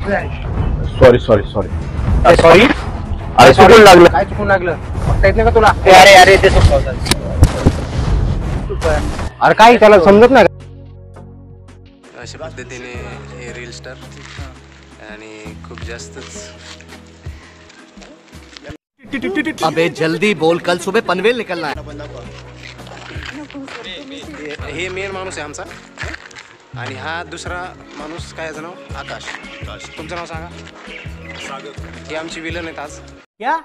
Sorry sorry sorry sorry. अरे चुकून लागलं. काय चुकून लागलं? बघता येत नाही का तुला? अरे अरे ते अरे काय त्याला समजत नाही. अशा पद्धतीने हे रील स्टार आणि खूप जास्तच. अबे जल्दी बोल, कल सुबह पनवेल निकलना है. हे मेन माणूस आहे आमचा आणि हा दुसरा माणूस काय याचं नाव? आकाश. तुमचं नाव सांगा. सागर. हे आमची विलन आहेत आज.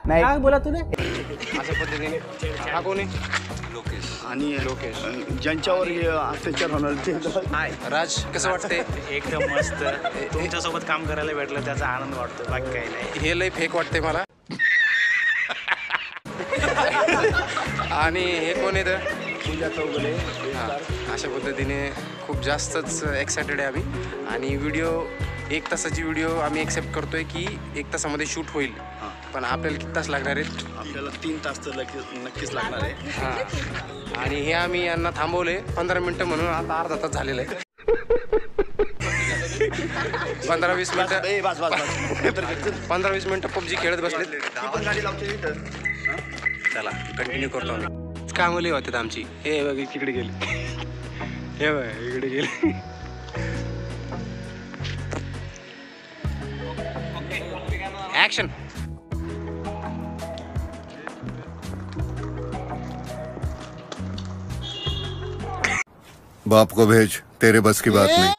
नाही काय बोला तुला? अशा पद्धतीने हा कोण आहे? लोकेश. आणि लोकेश ज्यांच्यावर हे अत्याचार होणार ते राज कसं वाटतंय? एकदम मस्त. तुमच्यासोबत काम करायला भेटलं त्याचा आनंद वाटतो, बाकी काही नाही. हे लय फेक वाटतंय मला. आणि हे कोण आहे तर? पूजा चौगुले. अशा पद्धतीने खूप जास्तच एक्सायटेड आहे आम्ही. आणि व्हिडिओ 1 तासाची व्हिडिओ आम्ही एक्सेप्ट करतोय की 1 तासामध्ये शूट होईल. पण आपल्याला किती तास लागणार आहेत? आपल्याला 3 तास तर नक्कीच लागणार आहे. हां. आणि हे आम्ही यांना थांबवले 15 मिनटं म्हणून आता अर्धा तास झालेला आहे. 15-20 मिनटं 15-20 मिनटं पबजी खेळत बसले. चला कंटिन्यू करतो आम्ही. कामले होते आमची. हे बघ तिकडे गेले. हे बघ इकडे गेले. ऍक्शन. बाप को भेज, तेरे बस की बात नहीं.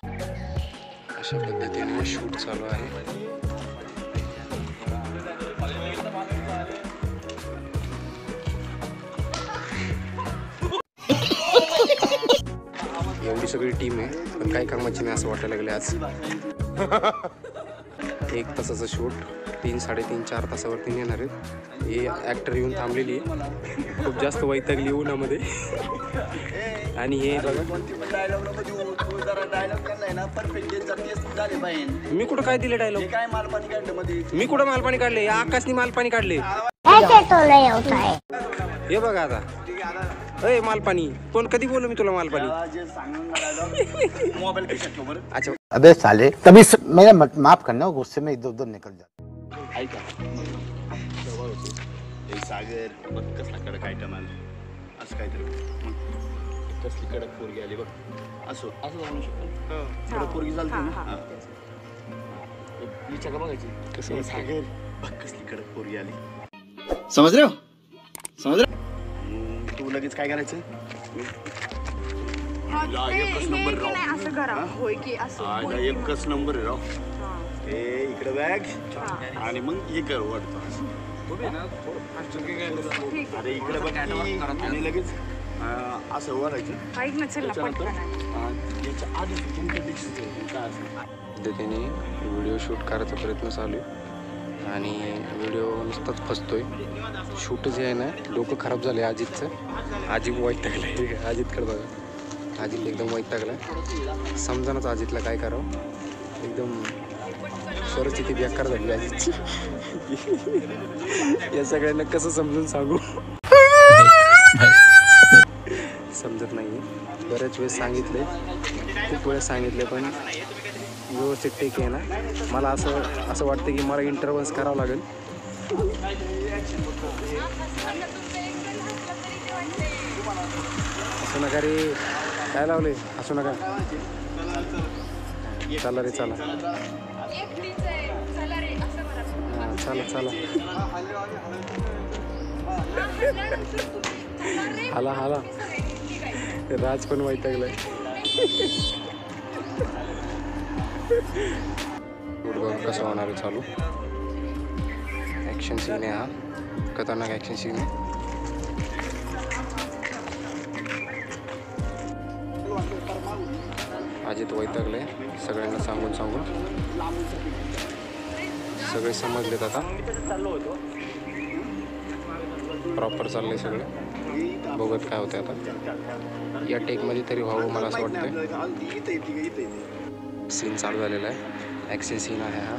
अशा पद्धतीने शूट चालू आहे. एवढी सगळी टीम आहे पण काही कामाची नाही असं वाटायला लागले आज. 1 तासाचं शूट 3-3.5-4 तासावरती येणार आहेत. हे ॲक्टर येऊन थांबलेली आहे. खूप जास्त वैतागली उन्हामध्ये. आणि हे मी कुठं काय दिले डायलॉग? मी कुठं मालपाणी काढले? या आकाशनी मालपाणी काढले. हे बघा आता. अय मालपाणी कोण? कधी बोललो मी तुला मालपाणी? अच्छा. अबे साले तभी मेरा माफ करना, गुस्से में इधर उधर निकल जाता. सागर बघ कसला कडक आयटम आला. असं काहीतरी मग कसली कडक पोरगी आली बघ. असं म्हणू शकतो. कडक पोरगी चालते ना. कसं सागर बघ कसली कडक पोरगी आली. समज रे हो? समज रे. तू लगेच काय करायचं? एकच नंबर राव. एकच नंबर राव. हे इकडे बॅग आणि मग हे कर वाटतं. अरे इकडे बघ आणि लगेच असं वाढायचं. याच्या आधी तुमच्या पद्धतीने व्हिडिओ शूट करायचा प्रयत्न चालू आहे आणि व्हिडिओ नुसताच फसतोय. शूट जे आहे ना डोकं खराब झालं आहे अजितचं. अजित वैतागलं आहे. अजितकडे बघा. अजित एकदम वैतागला आहे. समजानच अजितला काय करावं. एकदम परिस्थिती बेकार झाली अजितची. या सगळ्यांना कसं समजून सांगू समजत नाही. बऱ्याच वेळेस सांगितले, खूप वेळेस सांगितले पण व्यवस्थित टेक आहे ना. मला असं वाटतं की मला इंटरव्ह्यूज करावं लागेल. असं नका रे. काय लावले? असू नका. चला रे चला. हां चला चला. हाला हाला. राज पण वैतागलाय. कसं होणार आहे चालू. ॲक्शन सीन आहे हा. खतरनाक ॲक्शन सीन आहे. अजित वैतागले सगळ्यांना सांगून सगळे समजलेत आता. प्रॉपर चाललंय सगळे. बघत काय होतं आता. या टेकमध्ये तरी व्हावं मला असं वाटतंय. सीन चालू झालेला आहे. ॲक्शन सीन आहे हा.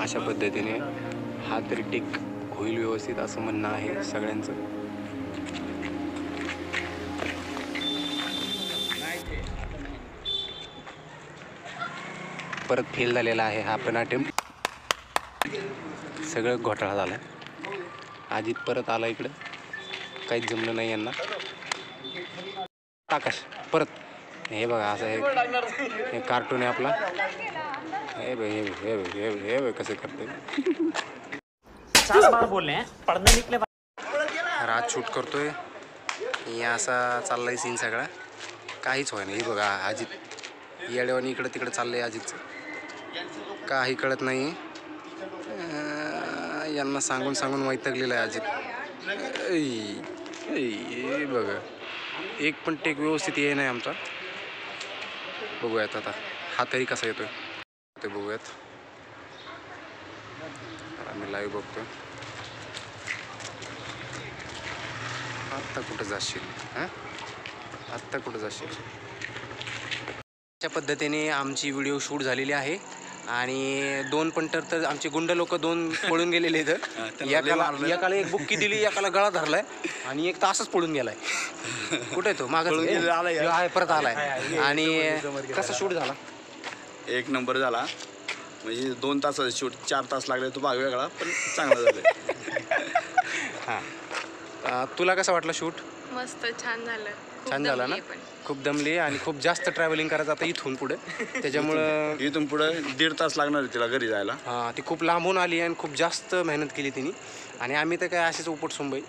अशा पद्धतीने हा तरी टेक होईल व्यवस्थित असं म्हणणं आहे सगळ्यांचं. परत फेल झालेला आहे हा पण अटेम्प्ट. सगळं घोटाळा झाला. अजित परत आला इकडं, काहीच जमलं नाही यांना. आकाश परत, हे बघा असं हे कार्टून आहे आपला. हे बघ हे बघ हे बघ हे बघ हे बघ कसं करते. राज शूट करतोय, हे असा चाललाय सीन सगळा, काहीच होय नाही. हे बघा अजित येड्यावानी इकडं तिकडं चाललंय अजितचं, काही कळत नाही. यांना सांगून सांगून वैतागलेलं आहे अजित. हे बघा एक पण टेक व्यवस्थित ये नाही आमचा. बघूयात आता हा तरी कसा येतोय ते बघूयात. आम्ही लाईव्ह बघतोय. आत्ता कुठं जाशील हां, आत्ता कुठं जाशील. अशा पद्धतीने आमची व्हिडिओ शूट झालेली आहे. आणि 2 पंटर तर आमचे गुंड लोक 2 पळून गेलेले इथं. एकाला एक बुक्की दिली, एकाला गळा धरलाय आणि एक तासच पळून गेलाय. कुठे तो मागं आहे परत आलाय. आणि कसा शूट झाला? 1 नंबर झाला. म्हणजे 2 तासाचा शूट, 4 तास लागले. तो भाग वेगळा पण चांगला झाला. हां, तुला कसं वाटलं शूट? मस्त, छान झालं. छान झाला ना? खूप दमली आणि खूप जास्त ट्रॅव्हलिंग करायचं आता इथून पुढे, त्याच्यामुळं इथून पुढे 1.5 तास लागणार आहे तिला घरी जायला. हां, ती खूप लांबून आली आणि खूप जास्त मेहनत केली तिने. आणि आम्ही तर काय असेच उपट सुंबई.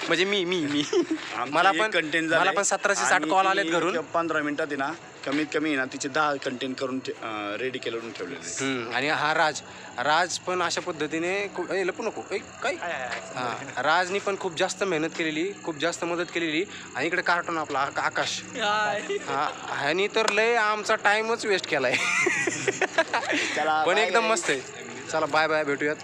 म्हणजे मी मला पण 1760 कॉल आलेत घरून. 15 मिनिटात आहे ना, कमीत कमी ना तिचे 10 कंटेंट करून रेडी करून ठेवलेले. आणि हा राज पण अशा पद्धतीने लपू नको काय. हां, राजनी पण खूप जास्त मेहनत केलेली, खूप जास्त मदत केलेली. आणि इकडे कार्टून आपला आकाश, हां, ह्यानी तर लय आमचा टाइमच वेस्ट केलाय. पण एकदम मस्त आहे. चला बाय बाय, भेटूयात.